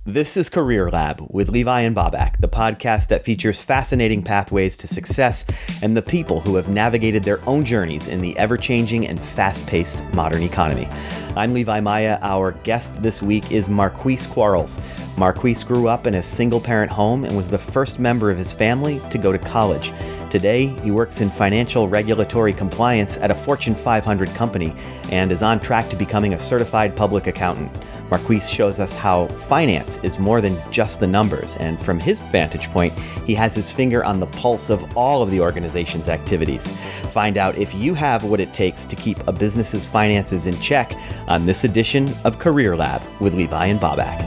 This is Career Lab with Levi and Babak, the podcast that features fascinating pathways to success and the people who have navigated their own journeys in the ever-changing and fast-paced modern economy. I'm Levi Maya. Our guest this week is Marquis Quarles. Marquis grew up in a single-parent home and was the first member of his family to go to college. Today, he works in financial regulatory compliance at a Fortune 500 company and is on track to becoming a certified public accountant. Marquis shows us how finance is more than just the numbers, and from his vantage point, he has his finger on the pulse of all of the organization's activities. Find out if you have what it takes to keep a business's finances in check on this edition of Career Lab with Levi and Babak.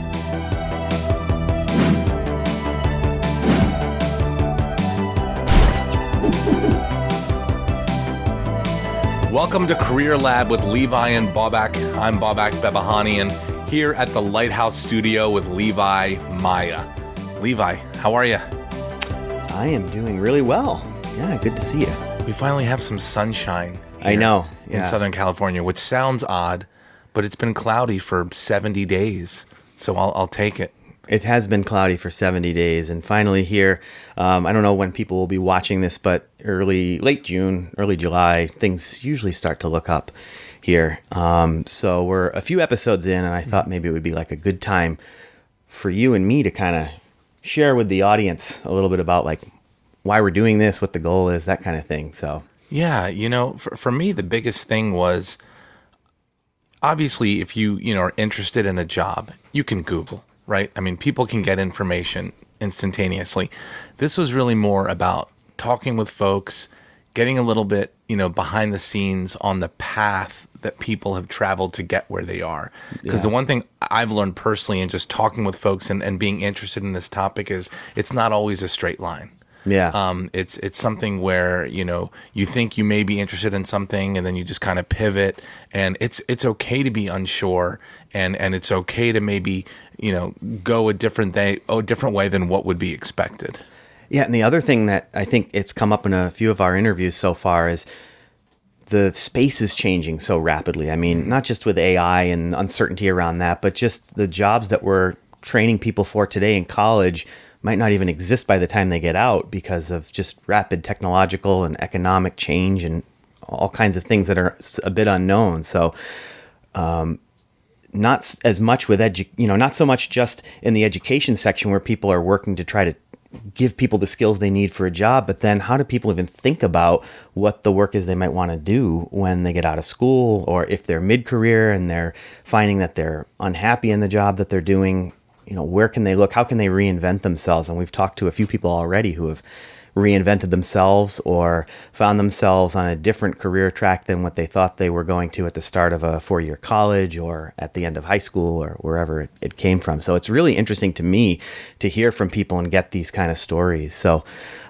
Welcome to Career Lab with Levi and Babak. I'm Babak Bebahani, and here at the Lighthouse Studio with Levi Maya. Levi, how are you? I am doing really well. Yeah, good to see you. We finally have some sunshine here I know. in Southern California, which sounds odd, but it's been cloudy for 70 days, so I'll take it. It has been cloudy for 70 days, and finally here, I don't know when people will be watching this, but late June, early July, things usually start to look up here. So we're a few episodes in, and I thought maybe it would be like a good time for you and me to kind of share with the audience a little bit about like why we're doing this, what the goal is, that kind of thing. So yeah, for me, the biggest thing was obviously if you are interested in a job, you can Google. Right? I mean, people can get information instantaneously. This was really more about talking with folks, getting a little bit, behind the scenes on the path that people have traveled to get where they are. Because the one thing I've learned personally in just talking with folks and being interested in this topic is it's not always a straight line. Yeah. It's something where, you think you may be interested in something and then you just kind of pivot, and it's okay to be unsure and it's okay to maybe, go a different way than what would be expected. Yeah. And the other thing that I think it's come up in a few of our interviews so far is the space is changing so rapidly. I mean, not just with AI and uncertainty around that, but just the jobs that we're training people for today in college might not even exist by the time they get out because of just rapid technological and economic change and all kinds of things that are a bit unknown. So, not as much with not so much just in the education section where people are working to try to give people the skills they need for a job, but then how do people even think about what the work is they might want to do when they get out of school, or if they're mid-career and they're finding that they're unhappy in the job that they're doing? Where can they look? How can they reinvent themselves? And we've talked to a few people already who have reinvented themselves or found themselves on a different career track than what they thought they were going to at the start of a 4-year college or at the end of high school or wherever it came from. So it's really interesting to me to hear from people and get these kind of stories. So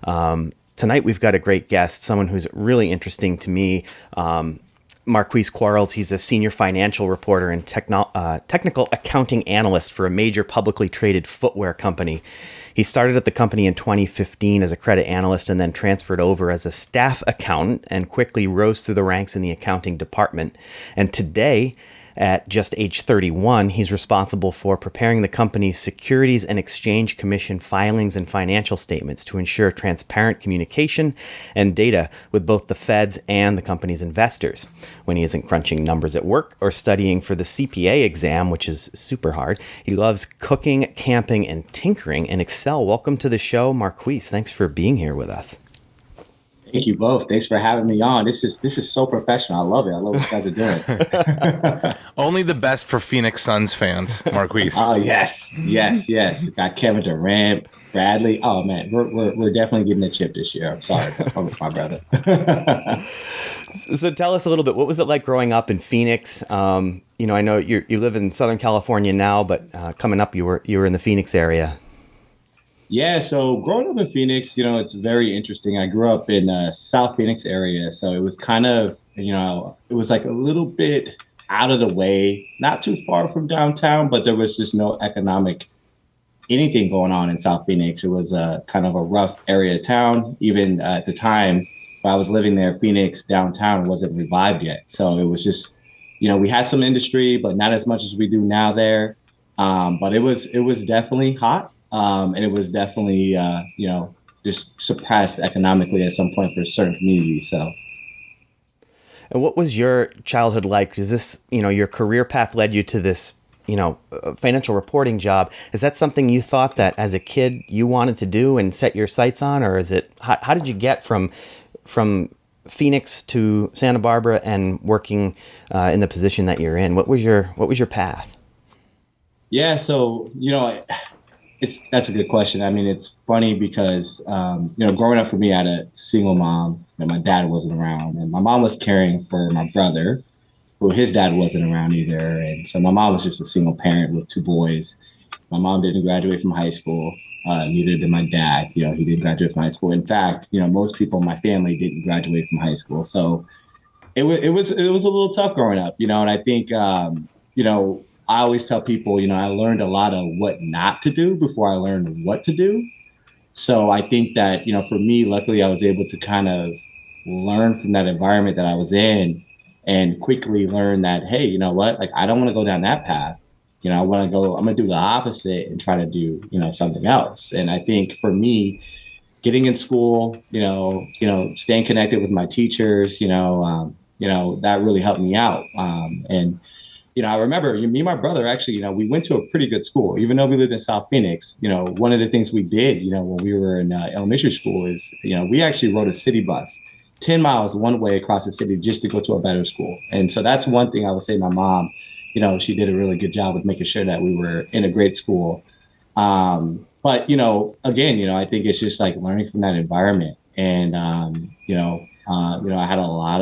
tonight we've got a great guest, someone who's really interesting to me. Marquis Quarles, he's a senior financial reporter and technical accounting analyst for a major publicly traded footwear company. He started at the company in 2015 as a credit analyst and then transferred over as a staff accountant and quickly rose through the ranks in the accounting department. And today, at just age 31, he's responsible for preparing the company's Securities and Exchange Commission filings and financial statements to ensure transparent communication and data with both the feds and the company's investors. When he isn't crunching numbers at work or studying for the CPA exam, which is super hard, he loves cooking, camping, and tinkering in Excel. Welcome to the show, Marquis. Thanks for being here with us. Thank you both. Thanks for having me on. This is so professional. I love it. I love what you guys are doing. Only the best for Phoenix Suns fans, Marquis. Oh yes. We got Kevin Durant, Bradley. Oh man, we're definitely getting a chip this year. I'm sorry, my brother. So tell us a little bit. What was it like growing up in Phoenix? I know you live in Southern California now, but coming up, you were in the Phoenix area. Yeah, so growing up in Phoenix, it's very interesting. I grew up in South Phoenix area, so it was kind of, it was like a little bit out of the way, not too far from downtown, but there was just no economic anything going on in South Phoenix. It was kind of a rough area of town. Even at the time when I was living there, Phoenix downtown wasn't revived yet. So it was just, we had some industry, but not as much as we do now there. But it was definitely hot, and it was definitely just suppressed economically at some point for certain communities. So And what was your childhood like? Is this, your career path led you to this, financial reporting job? Is that something you thought that as a kid you wanted to do and set your sights on, or is it, how did you get from Phoenix to Santa Barbara and working in the position that you're in? What was your path? yeah, so it's that's a good question. I mean, it's funny because growing up for me, I had a single mom. My dad wasn't around, and my mom was caring for my brother, who his dad wasn't around either. And so my mom was just a single parent with two boys. My mom didn't graduate from high school. Neither did my dad. He didn't graduate from high school. In fact, most people in my family didn't graduate from high school. So it was a little tough growing up. And I think I always tell people, I learned a lot of what not to do before I learned what to do. So I think that, for me, luckily I was able to kind of learn from that environment that I was in and quickly learn that, hey, you know what? Like, I don't want to go down that path. I'm going to do the opposite and try to do, something else. And I think for me, getting in school, staying connected with my teachers, that really helped me out. And I remember me and my brother actually, we went to a pretty good school, even though we lived in South Phoenix. One of the things we did, when we were in elementary school is, we actually rode a city bus 10 miles one way across the city just to go to a better school. And so that's one thing I would say my mom, she did a really good job with making sure that we were in a great school. But, again, I think it's just like learning from that environment. And, I had a lot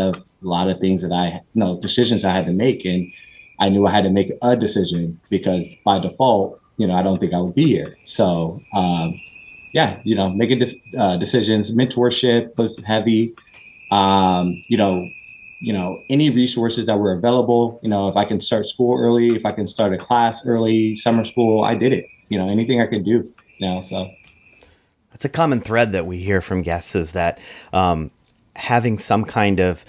of things that decisions I had to make. And I knew I had to make a decision because by default, I don't think I would be here. So, making decisions, mentorship was heavy. Um, you know, any resources that were available, if I can start school early, if I can start a class early, summer school, I did it. Anything I could do, so. That's a common thread that we hear from guests is that having some kind of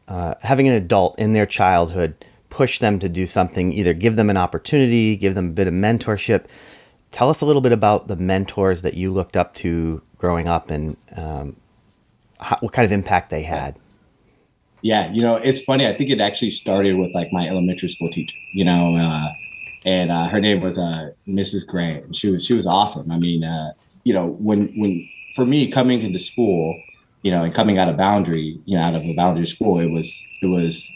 having an adult in their childhood push them to do something, either give them an opportunity, give them a bit of mentorship. Tell us a little bit about the mentors that you looked up to growing up and what kind of impact they had. Yeah, it's funny. I think it actually started with like my elementary school teacher, and her name was Mrs. Grant. She was awesome. I mean, when for me coming into school, and coming out of Boundary, out of a Boundary school, it was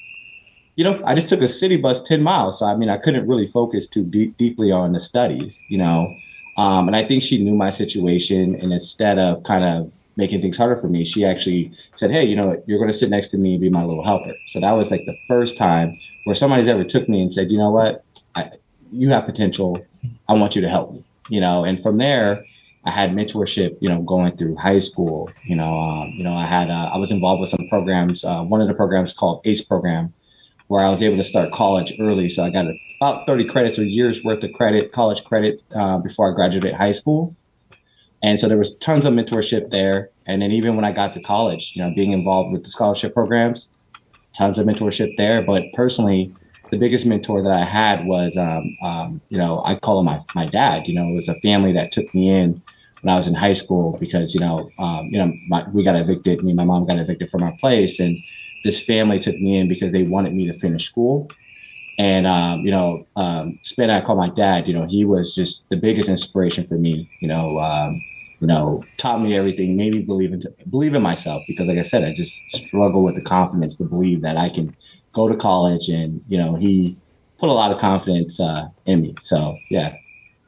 I just took a city bus 10 miles. So, I mean, I couldn't really focus too deeply on the studies. And I think she knew my situation. And instead of kind of making things harder for me, she actually said, hey, you're going to sit next to me and be my little helper. So that was like the first time where somebody's ever took me and said, you know what, you have potential. I want you to help me, and from there, I had mentorship, going through high school. I was involved with some programs. One of the programs called ACE program, where I was able to start college early. So I got about 30 credits or years worth of college credit, before I graduated high school. And so there was tons of mentorship there. And then even when I got to college, being involved with the scholarship programs, tons of mentorship there. But personally, the biggest mentor that I had was, I call him my dad. It was a family that took me in when I was in high school because, we got evicted. Me and my mom got evicted from our place. And this family took me in because they wanted me to finish school. And, Spin, I call my dad, he was just the biggest inspiration for me, taught me everything, made me believe in myself because, like I said, I just struggle with the confidence to believe that I can go to college. And, he put a lot of confidence in me. So, yeah,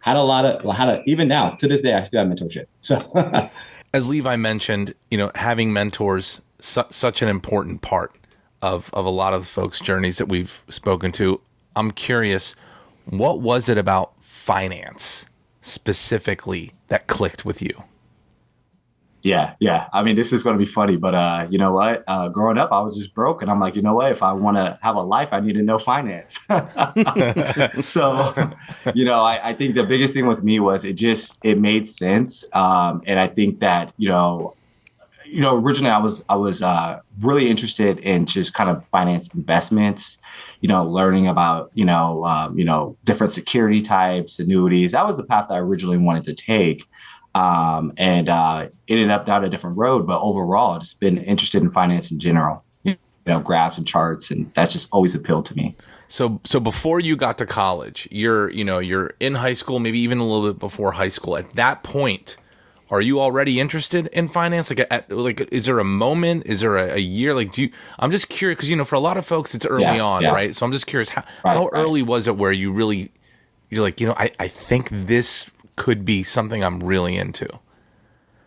even now, to this day, I still have mentorship. So, As Levi mentioned, having mentors such an important part of a lot of the folks' journeys that we've spoken to. I'm curious, what was it about finance specifically that clicked with you? yeah, yeah. I mean, this is going to be funny, but you know what? Growing up, I was just broke, and I'm like, you know what? If I want to have a life, I need to know finance. So, I think the biggest thing with me was it made sense, and I think that originally I was really interested in just kind of finance investments, learning about, different security types, annuities. That was the path that I originally wanted to take. And ended up down a different road. But overall, just been interested in finance in general, graphs and charts. And that's just always appealed to me. So before you got to college, you're in high school, maybe even a little bit before high school. At that point, are you already interested in finance? Is there a moment? Is there a year? I'm just curious because, for a lot of folks, it's early on, right? So I'm just curious, how early was it where you're like, I think this could be something I'm really into?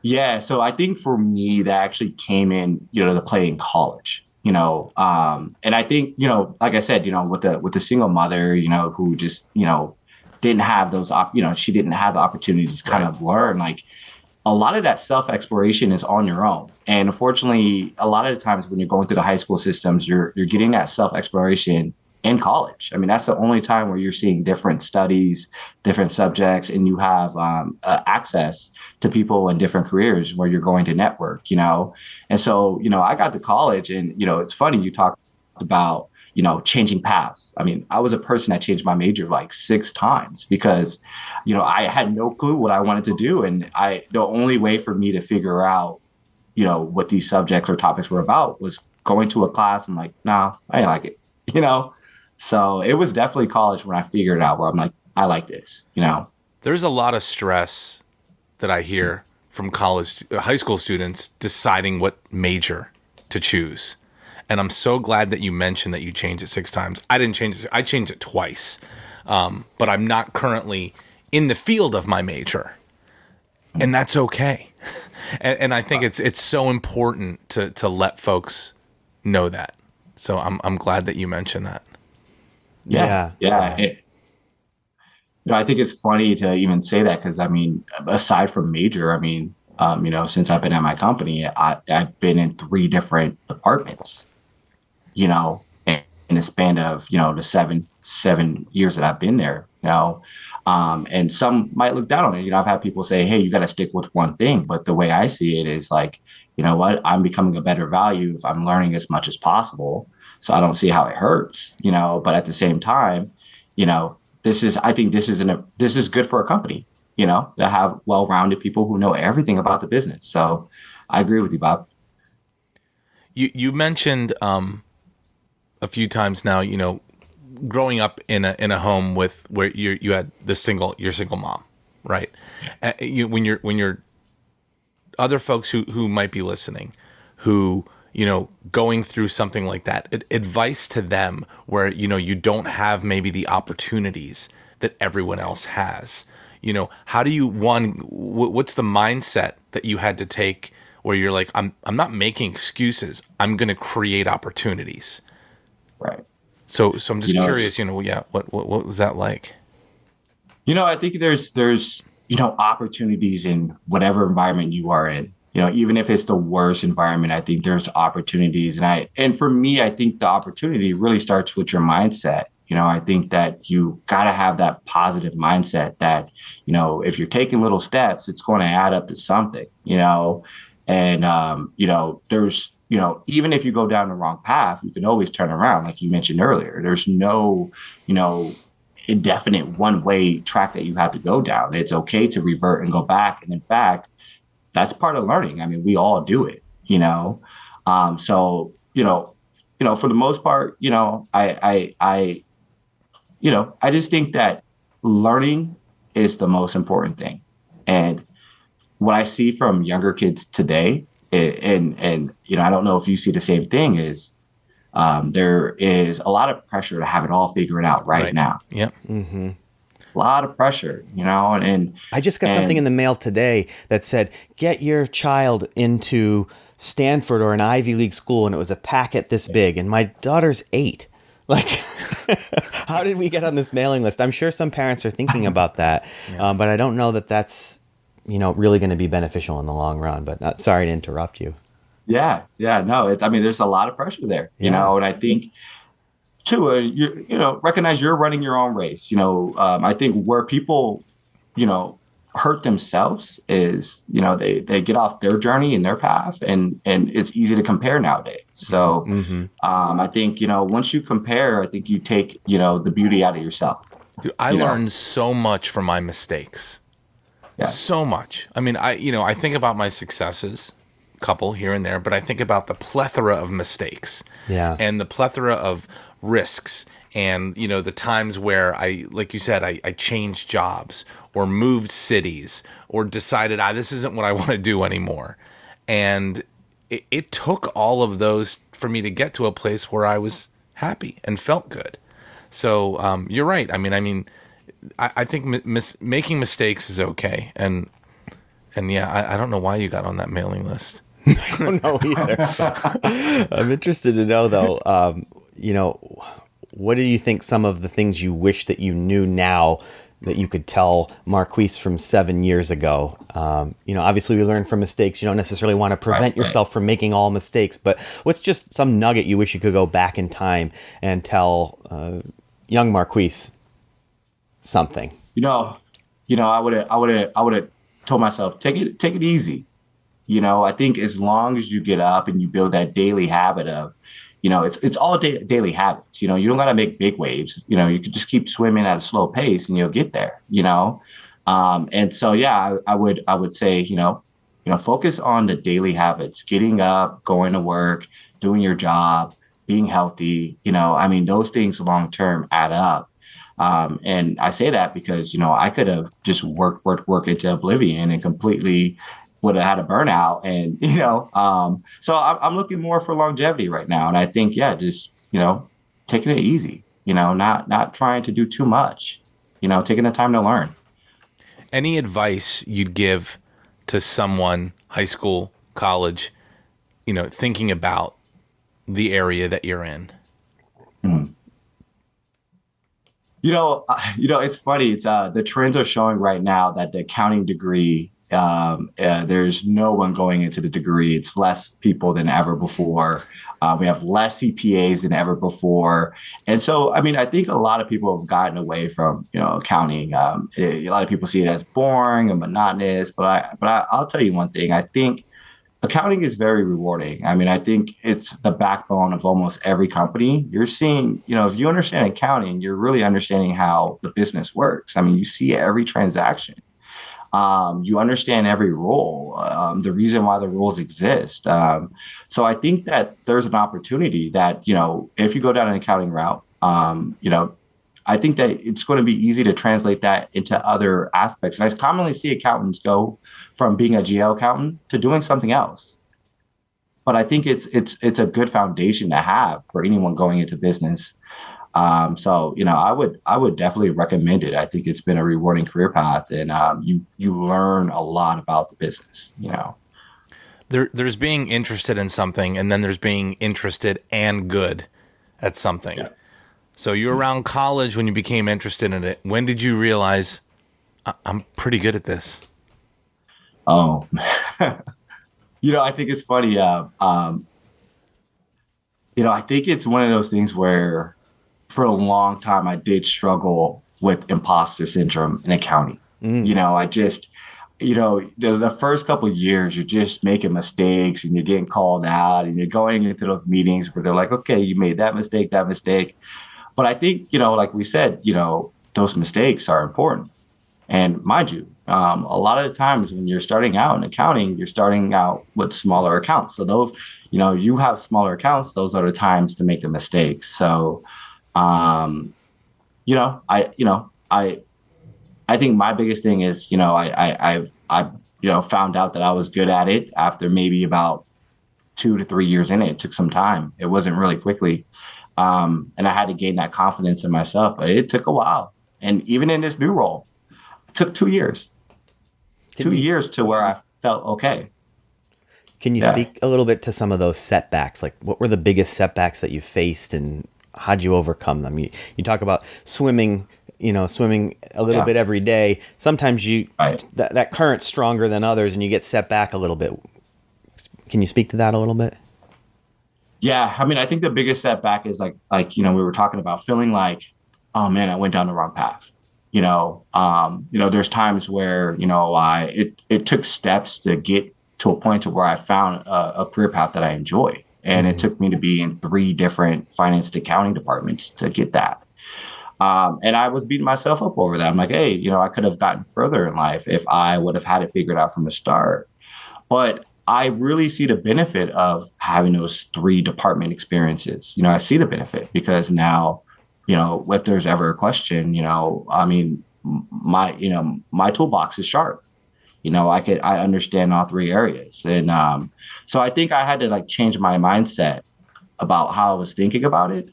Yeah. So I think for me, that actually came in, to play in college. And I think, like I said, with the single mother, who just, didn't have those, she didn't have the opportunities to kind of learn, like a lot of that self-exploration is on your own. And unfortunately, a lot of the times when you're going through the high school systems, you're getting that self-exploration in college. I mean, that's the only time where you're seeing different studies, different subjects, and you have access to people in different careers where you're going to network, And so, I got to college and, it's funny, you talked about, changing paths. I mean, I was a person that changed my major like 6 times because, I had no clue what I wanted to do. And the only way for me to figure out, what these subjects or topics were about was going to a class. I'm like, no, I didn't like it, So it was definitely college when I figured it out where I'm like, I like this, There's a lot of stress that I hear from high school students deciding what major to choose. And I'm so glad that you mentioned that you changed it 6 times. I didn't change it. I changed it twice. But I'm not currently in the field of my major. And that's okay. and I think it's so important to let folks know that. So I'm glad that you mentioned that. Yeah. I think it's funny to even say that because, I mean, aside from major, I mean, since I've been at my company, I've been in 3 different departments, in the span of, the seven years that I've been there, and some might look down on it. I've had people say, hey, you got to stick with one thing. But the way I see it is like, you know what, I'm becoming a better value if I'm learning as much as possible. So I don't see how it hurts, but at the same time, I think this is good for a company, to have well-rounded people who know everything about the business. So I agree with you, Bob. You mentioned a few times now, growing up in a home where you had your single mom, right? When you're other folks who might be listening, who going through something like that, advice to them where, you don't have maybe the opportunities that everyone else has. How do you, what's the mindset that you had to take where you're like, I'm not making excuses. I'm going to create opportunities. Right. So I'm just curious, what was that like? I think there's, opportunities in whatever environment you are in. Even if it's the worst environment, I think there's opportunities. And for me, I think the opportunity really starts with your mindset. I think that you got to have that positive mindset that, if you're taking little steps, it's going to add up to something, and, there's, even if you go down the wrong path, you can always turn around. Like you mentioned earlier, there's no, indefinite one-way track that you have to go down. It's okay to revert and go back. And in fact, that's part of learning. I mean, we all do it, so, for the most part, I just think that learning is the most important thing. And what I see from younger kids today, and I don't know if you see the same thing, is there is a lot of pressure to have it all figured out right now. Yeah. Mm-hmm. A lot of pressure, and I just got something in the mail today that said, get your child into Stanford or an Ivy League school. And it was a packet this big. And my daughter's 8. Like, how did we get on this mailing list? I'm sure some parents are thinking about that, but I don't know that that's, really going to be beneficial in the long run. But sorry to interrupt you. Yeah. No, there's a lot of pressure there, and I think too, recognize you're running your own race. I think where people, hurt themselves is, they get off their journey and their path, and it's easy to compare nowadays. So I think, once you compare, I think you take, the beauty out of yourself. Dude, I learned so much from my mistakes. Yeah. So much. I mean, I think about my successes, couple here and there, but I think about the plethora of mistakes. Yeah. And the plethora of risks, and, the times where like you said, I changed jobs or moved cities or decided, this isn't what I want to do anymore. And it took all of those for me to get to a place where I was happy and felt good. So you're right. I think making mistakes is okay. And yeah, I don't know why you got on that mailing list. I don't know either. I'm interested to know, though, what do you think some of the things you wish that you knew now that you could tell Marquis from 7 years ago? Obviously we learn from mistakes. You don't necessarily want to prevent yourself from making all mistakes, but what's just some nugget you wish you could go back in time and tell young Marquis something? I would have told myself, take it easy. I think as long as you get up and you build that daily habit of, it's all daily habits. You don't got to make big waves. You could just keep swimming at a slow pace and you'll get there. And so, yeah, I would say, focus on the daily habits, getting up, going to work, doing your job, being healthy. Those things long term add up. And I say that because, I could have just worked into oblivion and completely would have had a burnout. And, so I'm looking more for longevity right now. And I think, just, taking it easy, not trying to do too much, taking the time to learn. Any advice you'd give to someone, high school, college, thinking about the area that you're in? It's funny. It's the trends are showing right now that the accounting degree, there's no one going into the degree. It's less people than ever before. We have less CPAs than ever before. And so, I think a lot of people have gotten away from, accounting. A lot of people see it as boring and monotonous, but I'll tell you one thing. I think accounting is very rewarding. I think it's the backbone of almost every company. You're seeing, if you understand accounting, you're really understanding how the business works. You see every transaction. You understand every rule, the reason why the rules exist. So I think that there's an opportunity that, if you go down an accounting route, I think that it's going to be easy to translate that into other aspects. And I commonly see accountants go from being a GL accountant to doing something else. But I think it's a good foundation to have for anyone going into business. So, I would definitely recommend it. I think it's been a rewarding career path, and you learn a lot about the business, There's being interested in something, and then there's being interested and good at something. Yeah. So you're around college when you became interested in it. When did you realize I'm pretty good at this? Oh, I think it's funny. I think it's one of those things where for a long time, I did struggle with imposter syndrome in accounting. I just, the first couple of years, you're just making mistakes and you're getting called out and you're going into those meetings where they're like, okay, you made that mistake. But I think, like we said, those mistakes are important. And mind you, a lot of the times when you're starting out in accounting, you're starting out with smaller accounts. So those, you have smaller accounts, those are the times to make the mistakes. So, I think my biggest thing is, I found out that I was good at it after maybe about 2 to 3 years in it. It took some time. It wasn't really quickly. And I had to gain that confidence in myself, but it took a while. And even in this new role, it took 2 years. 2 years to where I felt okay. Can you speak a little bit to some of those setbacks? Like, what were the biggest setbacks that you faced and how'd you overcome them? You talk about swimming a little bit every day. Sometimes that current's stronger than others and you get set back a little bit. Can you speak to that a little bit? Yeah. I think the biggest setback is like, we were talking about feeling like, oh man, I went down the wrong path. There's times where, it took steps to get to a point to where I found a career path that I enjoy. And it took me to be in 3 different finance and accounting departments to get that. And I was beating myself up over that. I'm like, hey, I could have gotten further in life if I would have had it figured out from the start. But I really see the benefit of having those 3 department experiences. I see the benefit because now, if there's ever a question, my toolbox is sharp. I understand all 3 areas. And so I think I had to like change my mindset about how I was thinking about it,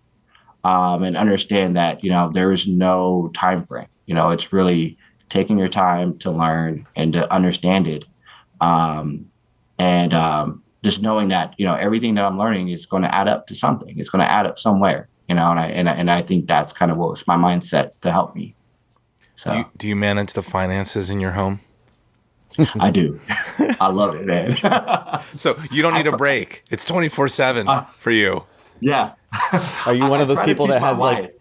and understand that, there is no time frame. It's really taking your time to learn and to understand it. And just knowing that, everything that I'm learning is going to add up to something. It's going to add up somewhere, and I think that's kind of what was my mindset to help me. So Do you manage the finances in your home? I do. I love it, man. So you don't need a break. It's 24/7 for you. Yeah. Are you one of those I try to people teach that my has wife.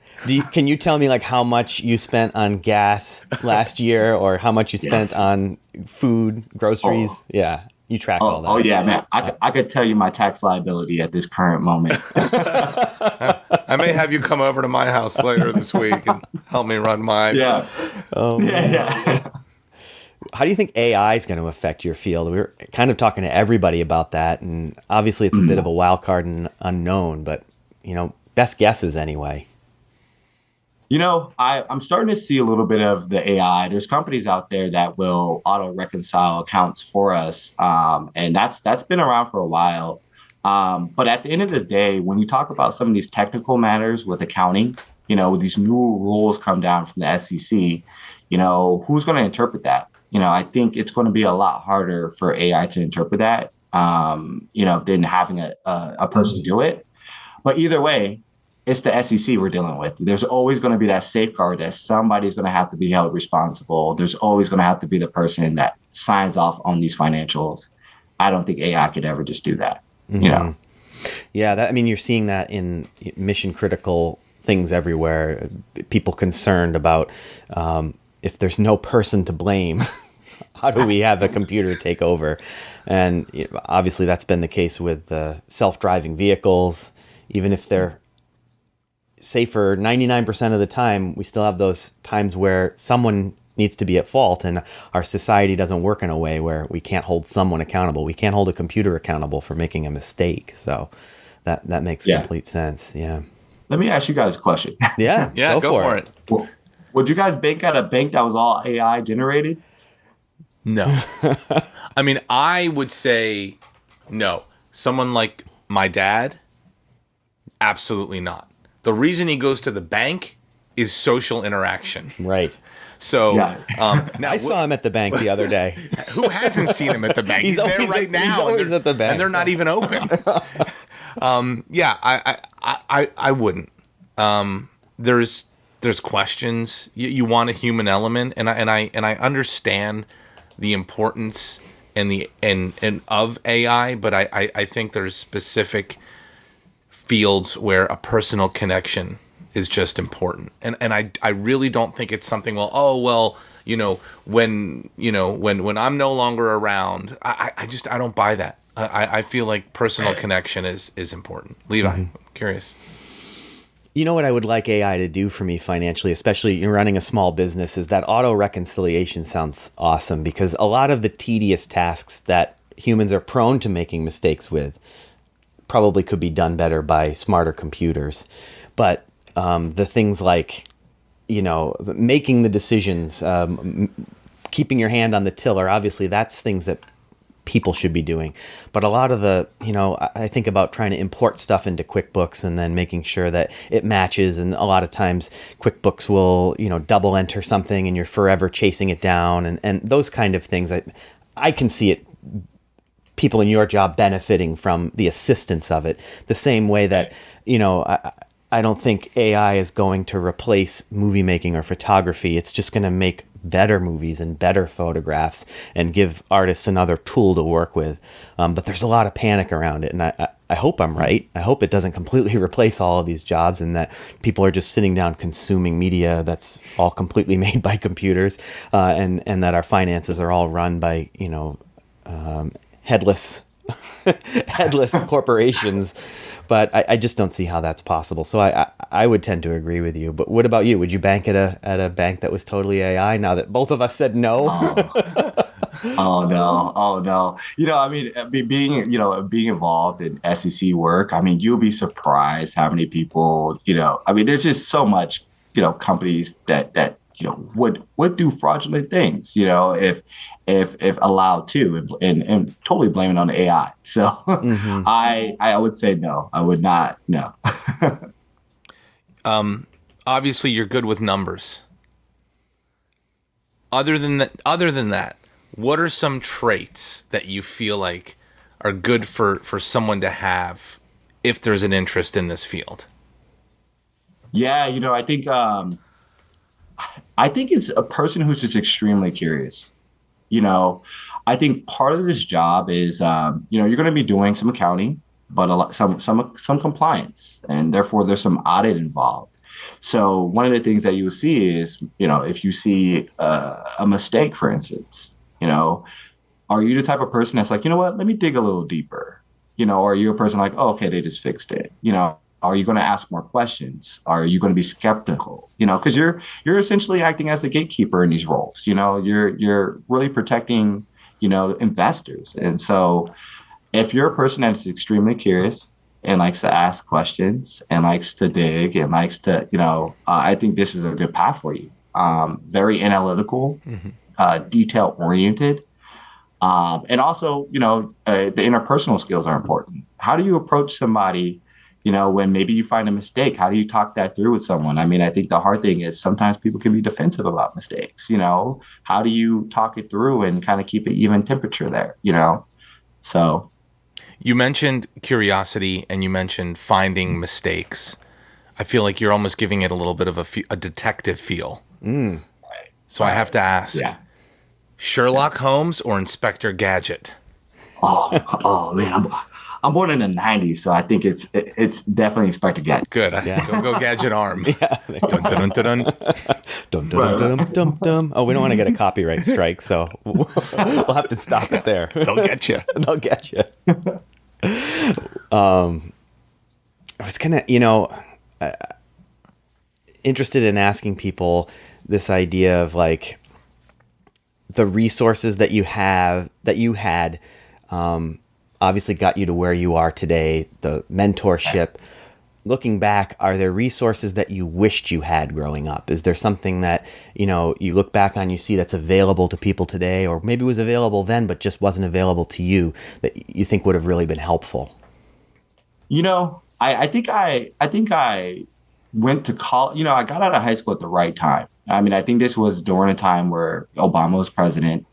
can you tell me like how much you spent on gas last year or how much you spent Yes. on food, groceries? Oh. Yeah. You track all that. Oh yeah, man. I could tell you my tax liability at this current moment. I may have you come over to my house later this week and help me run mine. Yeah. Oh, Yeah. how do you think AI is going to affect your field? We were kind of talking to everybody about that, and obviously it's a bit of a wild card and unknown, but best guesses anyway. I'm starting to see a little bit of the AI. There's companies out there that will auto reconcile accounts for us, and that's been around for a while. But at the end of the day, when you talk about some of these technical matters with accounting, with these new rules come down from the SEC, who's going to interpret that? I think it's going to be a lot harder for AI to interpret that, than having a person do it. But either way, it's the SEC we're dealing with. There's always going to be that safeguard that somebody's going to have to be held responsible. There's always going to have to be the person that signs off on these financials. I don't think AI could ever just do that. Yeah, you're seeing that in mission critical things everywhere. People concerned about if there's no person to blame, how do we have a computer take over? And obviously that's been the case with self-driving vehicles. Even if they're safer 99% of the time, we still have those times where someone needs to be at fault, and our society doesn't work in a way where we can't hold someone accountable. We can't hold a computer accountable for making a mistake. So that makes complete sense. Yeah. Let me ask you guys a question. Yeah. Yeah, go for it. Would you guys bank at a bank that was all AI generated? No. I would say no. Someone like my dad, absolutely not. The reason he goes to the bank is social interaction. Right. So Yeah. now I saw him at the bank the other day. who hasn't seen him at the bank? He's there right now. He's always at the bank. And they're not even open. I wouldn't. There's questions. You want a human element, and I understand the importance and of AI, but I think there's specific fields where a personal connection is just important, and I really don't think it's something. When I'm no longer around, I don't buy that. I feel like personal connection is important. Levi, I'm curious. You know what I would like AI to do for me financially, especially in running a small business, is that auto reconciliation sounds awesome, because a lot of the tedious tasks that humans are prone to making mistakes with probably could be done better by smarter computers. But the things like, making the decisions, keeping your hand on the tiller, obviously that's things that people should be doing. But a lot of the, I think about trying to import stuff into QuickBooks and then making sure that it matches. And a lot of times QuickBooks will, double enter something and you're forever chasing it down, and those kind of things. I can see it, people in your job benefiting from the assistance of it, the same way that, I don't think AI is going to replace movie making or photography. It's just going to make better movies and better photographs and give artists another tool to work with. But there's a lot of panic around it. And I I hope I'm right. I hope it doesn't completely replace all of these jobs, and that people are just sitting down consuming media that's all completely made by computers, and that our finances are all run by headless headless corporations. But I just don't see how that's possible. So I would tend to agree with you. But what about you? Would you bank at a bank that was totally AI? Now that both of us said no. Oh no! Oh no! I mean, being involved in SEC work, I mean, you'll be surprised how many people, I mean, there's just so much, companies that would do fraudulent things, if allowed to, and totally blame it on the AI. So Mm-hmm. I would say no. I would not. No. Obviously, you're good with numbers. Other than that, what are some traits that you feel like are good for someone to have if there's an interest in this field? Yeah, I think it's a person who's just extremely curious. I think part of this job is, you're going to be doing some accounting, but some compliance, and therefore there's some audit involved. So one of the things that you will see is, if you see a mistake, for instance, are you the type of person that's like, you know what, let me dig a little deeper? Or are you a person like, oh, okay, they just fixed it? Are you going to ask more questions? Are you going to be skeptical? Because you're essentially acting as a gatekeeper in these roles. You're really protecting, investors. And so if you're a person that's extremely curious and likes to ask questions and likes to dig and likes to, I think this is a good path for you. Very analytical, detail oriented. And also, the interpersonal skills are important. How do you approach somebody, when maybe you find a mistake? How do you talk that through with someone? I mean, I think the hard thing is sometimes people can be defensive about mistakes. How do you talk it through and kind of keep an even temperature there, So. You mentioned curiosity and you mentioned finding mistakes. I feel like you're almost giving it a little bit of a detective feel. So I have to ask. Yeah. Sherlock Holmes or Inspector Gadget? Oh man, I'm born in the '90s, so I think it's definitely Inspector Gadget. Good. Yeah. Go Gadget arm. Yeah. Dun, dun, dun, dun, dun. Dum, dum, dum, dum, dum. Oh, we don't want to get a copyright strike, so we'll have to stop it there. They'll get you. They'll get you. I was kind of, interested in asking people this idea of like the resources that you had, obviously got you to where you are today, the mentorship. Looking back, are there resources that you wished you had growing up? Is there something that, you look back on, you see that's available to people today, or maybe was available then, but just wasn't available to you, that you think would have really been helpful? I think I went to college. I got out of high school at the right time. I mean, I think this was during a time where Obama was president,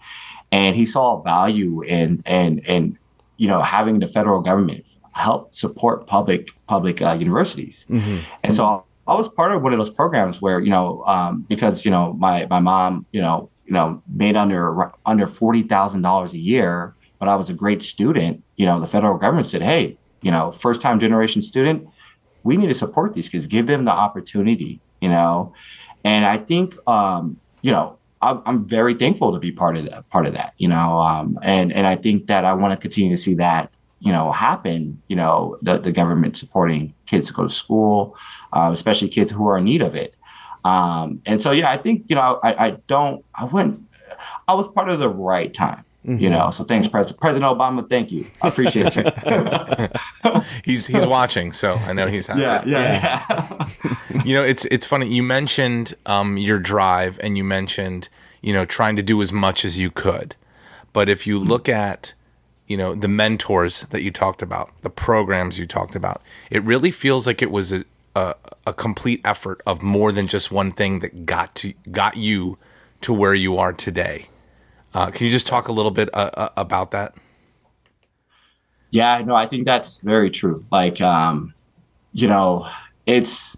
and he saw value in having the federal government help support public universities. Mm-hmm. And so I was part of one of those programs where because my mom made under $40,000 a year, but I was a great student. The federal government said, hey, first time generation student, we need to support these kids, give them the opportunity. And I think, I'm very thankful to be part of that, and I think that I want to continue to see that, happen, the government supporting kids to go to school, especially kids who are in need of it. And so, yeah, I think, I was part of the right time. Mm-hmm. So thanks, President Obama. Thank you. I appreciate you. He's watching, so I know he's happy. Yeah. It's funny. You mentioned your drive, and you mentioned trying to do as much as you could. But if you look at the mentors that you talked about, the programs you talked about, it really feels like it was a complete effort of more than just one thing that got you to where you are today. Can you just talk a little bit about that? Yeah, no, I think that's very true. Like, it's,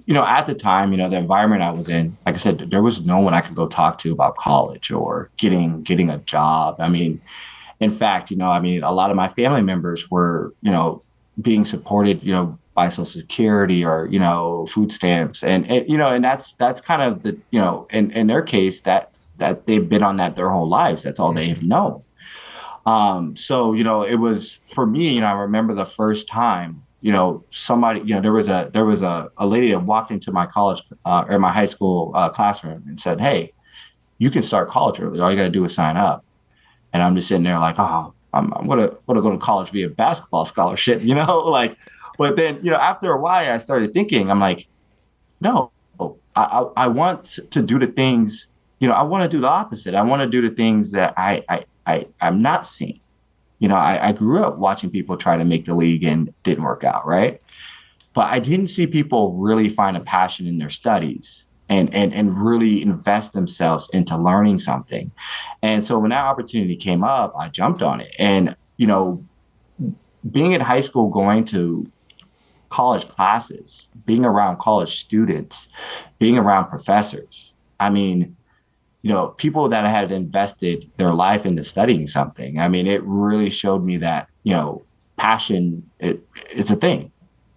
at the time, the environment I was in, like I said, there was no one I could go talk to about college or getting a job. I mean, in fact, I mean, a lot of my family members were, being supported, by Social Security or, food stamps. And that's kind of the, in their case, that they've been on that their whole lives. That's all they've known. So, it was for me, I remember the first time, somebody, there was a lady that walked into my college or my high school classroom and said, "Hey, you can start college early. All you got to do is sign up." And I'm just sitting there like, oh, I'm gonna go to college via basketball scholarship, like. But then, after a while, I started thinking, I'm like, no, I want to do the things, I want to do the opposite. I want to do the things that I'm not seeing. I grew up watching people try to make the league and didn't work out, right? But I didn't see people really find a passion in their studies and really invest themselves into learning something. And so when that opportunity came up, I jumped on it. And, being in high school, going to college classes, being around college students, being around professors, I mean, people that had invested their life into studying something. I mean, it really showed me that, passion, it's a thing.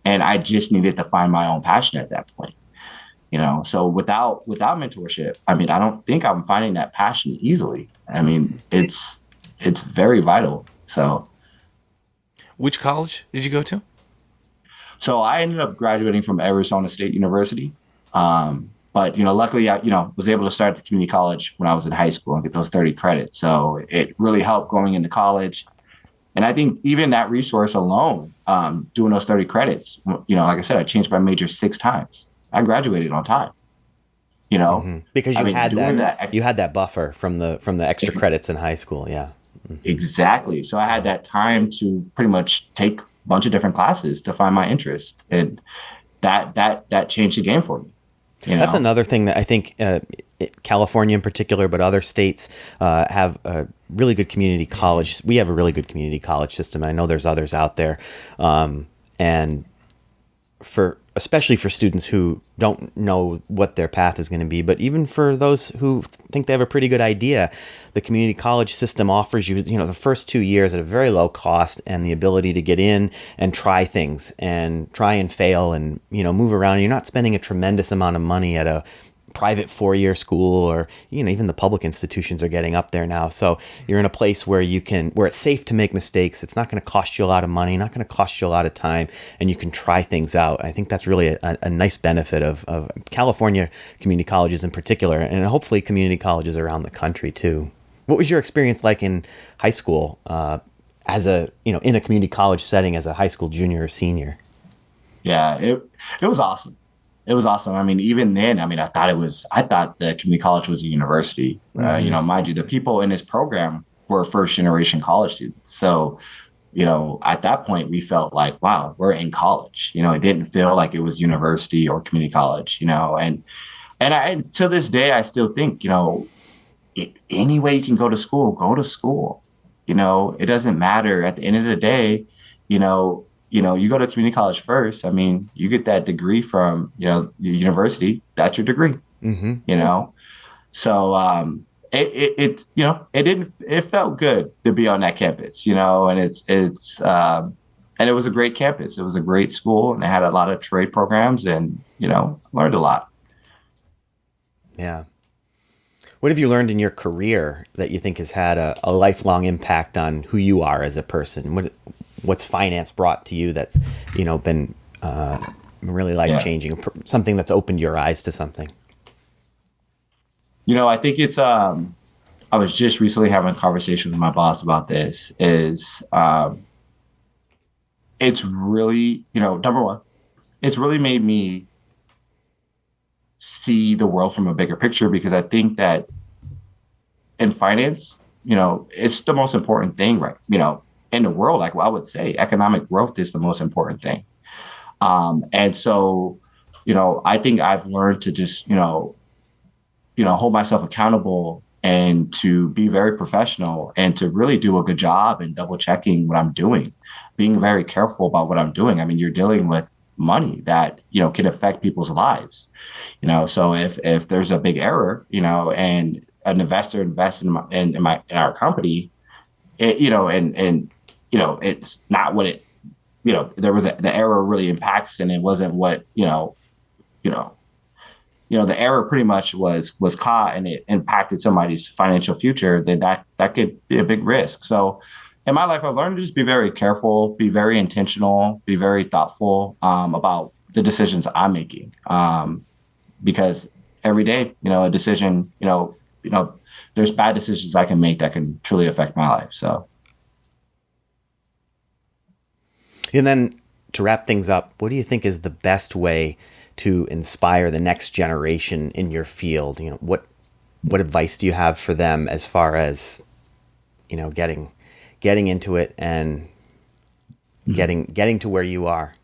And I just needed to find my own passion at that point. So without mentorship, I mean, I don't think I'm finding that passion easily. I mean, it's very vital. So, Which college did you go to? so I ended up graduating from Arizona State University. But luckily, I was able to start at the community college when I was in high school and get those 30 credits. So it really helped going into college. And I think even that resource alone, doing those 30 credits, like I said, I changed my major 6 times. I graduated on time. Because I mean, you had that buffer from the extra credits in high school. Yeah. Exactly. So I had that time to pretty much take a bunch of different classes to find my interest, and that changed the game for me. That's another thing that I think California in particular, but other states have a really good community college. We have a really good community college system. I know there's others out there, and especially for students who don't know what their path is going to be, but even for those who think they have a pretty good idea, the community college system offers you, the first 2 years at a very low cost and the ability to get in and try things and try and fail and, move around. You're not spending a tremendous amount of money at a private 4-year school, or even the public institutions are getting up there now. So you're in a place where where it's safe to make mistakes. It's not going to cost you a lot of money, not going to cost you a lot of time, and you can try things out. I think that's really a nice benefit of California community colleges in particular, and hopefully community colleges around the country too. What was your experience like in high school as in a community college setting as a high school junior or senior? Yeah, it was awesome. It was awesome. I mean, even then, I mean, I thought the community college was a university. Mind you, the people in this program were first generation college students. So, at that point, we felt like, wow, we're in college. It didn't feel like it was university or community college. And I, to this day, I still think, any way you can go to school, go to school. It doesn't matter. At the end of the day, you go to community college first. I mean, you get that degree from, your university. That's your degree. So it felt good to be on that campus, and and it was a great campus. It was a great school, and they had a lot of trade programs, and, learned a lot. Yeah. What have you learned in your career that you think has had a lifelong impact on who you are as a person? What's finance brought to you that's, been really life-changing, something that's opened your eyes to something? I think it's, I was just recently having a conversation with my boss about this, it's really, number one, it's really made me see the world from a bigger picture, because I think that in finance, it's the most important thing, right? In the world, like I would say, economic growth is the most important thing. And so, I think I've learned to just, hold myself accountable and to be very professional and to really do a good job and double checking what I'm doing, being very careful about what I'm doing. I mean, you're dealing with money that, can affect people's lives, so if there's a big error, and an investor invests in our company, and it's not what it, there was the error really impacts, and it wasn't what, you know, the error pretty much was caught and it impacted somebody's financial future, then that could be a big risk. So in my life, I've learned to just be very careful, be very intentional, be very thoughtful about the decisions I'm making. Because every day, a decision, there's bad decisions I can make that can truly affect my life. So. And then to wrap things up, what do you think is the best way to inspire the next generation in your field? What advice do you have for them as far as, getting into it and getting to where you are?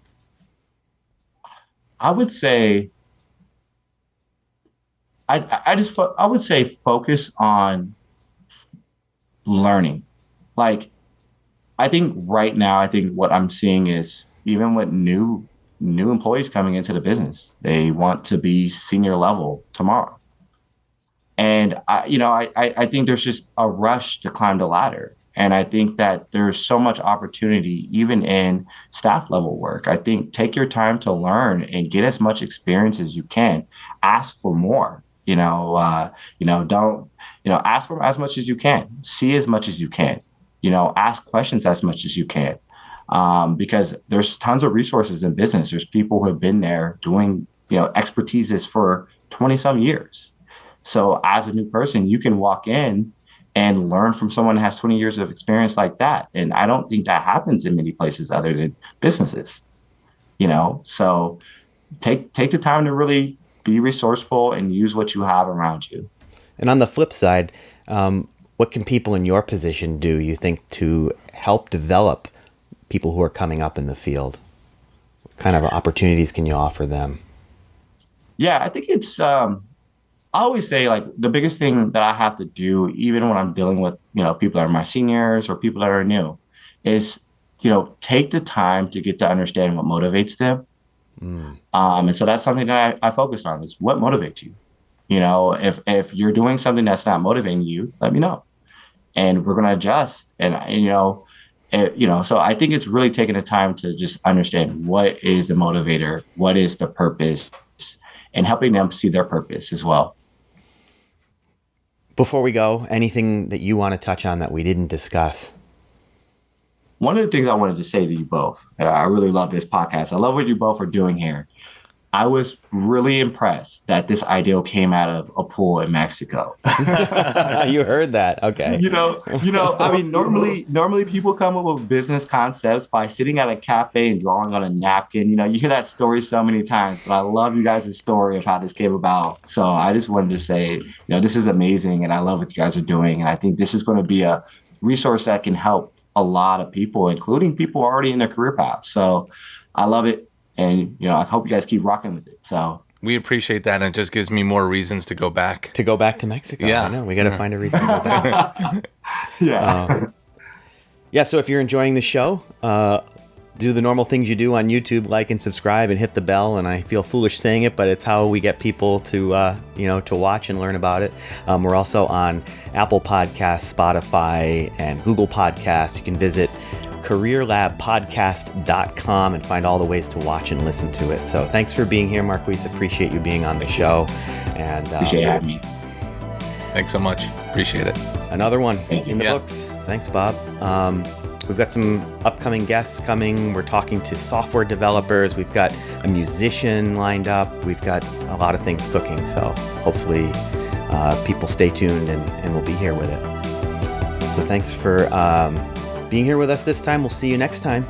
I would say, I would say focus on learning. Like, I think right now, what I'm seeing is even with new employees coming into the business, they want to be senior level tomorrow. And I think there's just a rush to climb the ladder. And I think that there's so much opportunity, even in staff level work. I think take your time to learn and get as much experience as you can. Ask for more. Don't ask for as much as you can. See as much as you can. Ask questions as much as you can. Because there's tons of resources in business. There's people who have been there doing, expertises for 20 some years. So as a new person, you can walk in and learn from someone who has 20 years of experience like that. And I don't think that happens in many places other than businesses, so take the time to really be resourceful and use what you have around you. And on the flip side, what can people in your position do, you think, to help develop people who are coming up in the field? What kind of opportunities can you offer them? Yeah, I think it's, I always say, like, the biggest thing that I have to do, even when I'm dealing with, people that are my seniors or people that are new, is, take the time to get to understand what motivates them. And so that's something that I focus on, is what motivates you. If you're doing something that's not motivating you, let me know, and we're going to adjust. And, so I think it's really taking the time to just understand what is the motivator, what is the purpose, and helping them see their purpose as well. Before we go, anything that you want to touch on that we didn't discuss? One of the things I wanted to say to you both, and I really love this podcast. I love what you both are doing here. I was really impressed that this idea came out of a pool in Mexico. You heard that. Okay. I mean, normally people come up with business concepts by sitting at a cafe and drawing on a napkin. You hear that story so many times, but I love you guys' story of how this came about. So I just wanted to say, this is amazing, and I love what you guys are doing. And I think this is going to be a resource that can help a lot of people, including people already in their career path. So I love it. And, I hope you guys keep rocking with it. So we appreciate that. And it just gives me more reasons to go back. To go back to Mexico. Yeah. I know. We got to find a reason to go back. Yeah. So if you're enjoying the show, do the normal things you do on YouTube, like and subscribe and hit the bell. And I feel foolish saying it, but it's how we get people to, to watch and learn about it. We're also on Apple Podcasts, Spotify, and Google Podcasts. You can visit careerlabpodcast.com and find all the ways to watch and listen to it. So thanks for being here, Marquis. Appreciate you being on the show. And appreciate having me. Thanks so much. Appreciate it. Another one in the books. Thanks, Bob. We've got some upcoming guests coming. We're talking to software developers. We've got a musician lined up. We've got a lot of things cooking. So hopefully people stay tuned and we'll be here with it. So thanks for being here with us this time. We'll see you next time.